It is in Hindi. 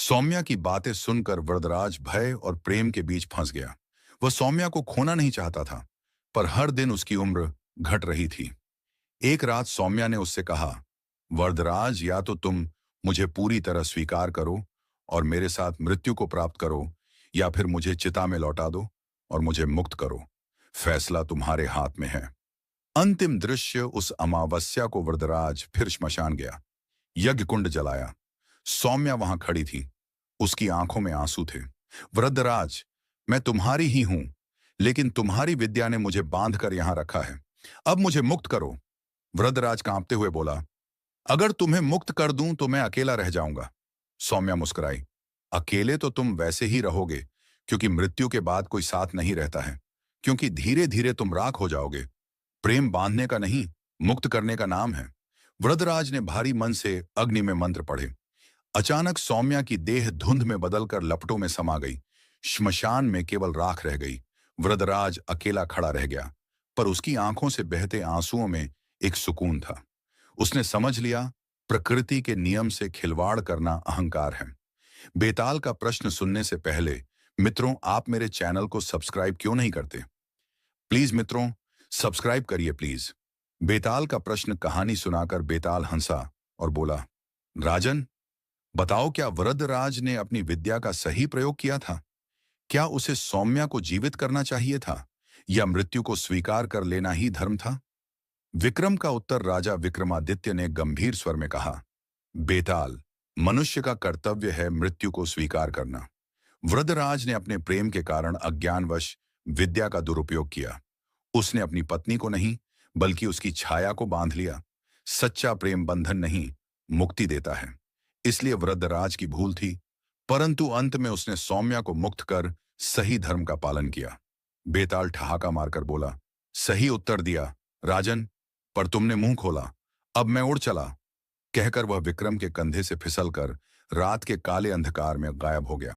सौम्या की बातें सुनकर वरदराज भय और प्रेम के बीच फंस गया। वह सौम्या को खोना नहीं चाहता था, पर हर दिन उसकी उम्र घट रही थी। एक रात सौम्या ने उससे कहा, वरदराज, या तो तुम मुझे पूरी तरह स्वीकार करो और मेरे साथ मृत्यु को प्राप्त करो, या फिर मुझे चिता में लौटा दो और मुझे मुक्त करो। फैसला तुम्हारे हाथ में है। अंतिम दृश्य उस अमावस्या को वरदराज फिर श्मशान गया। यज्ञ कुंड जलाया। सौम्या वहां खड़ी थी। उसकी आंखों में आंसू थे। वृद्धराज, मैं तुम्हारी ही हूं, लेकिन तुम्हारी विद्या ने मुझे बांध कर यहां रखा है। अब मुझे मुक्त करो। वृद्धराज कांपते हुए बोला, अगर तुम्हें मुक्त कर दूं तो मैं अकेला रह जाऊंगा। सौम्या मुस्कुराई, अकेले तो तुम वैसे ही रहोगे, क्योंकि मृत्यु के बाद कोई साथ नहीं रहता है, क्योंकि धीरे धीरे तुम राख हो जाओगे। प्रेम बांधने का नहीं, मुक्त करने का नाम है। वृद्धराज ने भारी मन से अग्नि में मंत्र पढ़े। अचानक सौम्या की देह धुंध में बदलकर लपटों में समा गई। श्मशान में केवल राख रह गई। वृद्धराज अकेला खड़ा रह गया, पर उसकी आंखों से बहते आंसुओं में एक सुकून था। उसने समझ लिया, प्रकृति के नियम से खिलवाड़ करना अहंकार है। बेताल का प्रश्न सुनने से पहले मित्रों, आप मेरे चैनल को सब्सक्राइब क्यों नहीं करते? प्लीज मित्रों, सब्सक्राइब करिए प्लीज। बेताल का प्रश्न कहानी सुनाकर बेताल हंसा और बोला, राजन, बताओ, क्या वरदराज ने अपनी विद्या का सही प्रयोग किया था? क्या उसे सौम्या को जीवित करना चाहिए था, या मृत्यु को स्वीकार कर लेना ही धर्म था? विक्रम का उत्तर राजा विक्रमादित्य ने गंभीर स्वर में कहा, बेताल, मनुष्य का कर्तव्य है मृत्यु को स्वीकार करना। वृद्धराज ने अपने प्रेम के कारण अज्ञानवश विद्या का दुरुपयोग किया। उसने अपनी पत्नी को नहीं, बल्कि उसकी छाया को बांध लिया। सच्चा प्रेम बंधन नहीं, मुक्ति देता है। इसलिए वृद्धराज की भूल थी, परंतु अंत में उसने सौम्या को मुक्त कर सही धर्म का पालन किया। बेताल ठहाका मारकर बोला, सही उत्तर दिया राजन, पर तुमने मुंह खोला। अब मैं उड़ चला। कहकर वह विक्रम के कंधे से फिसलकर रात के काले अंधकार में गायब हो गया।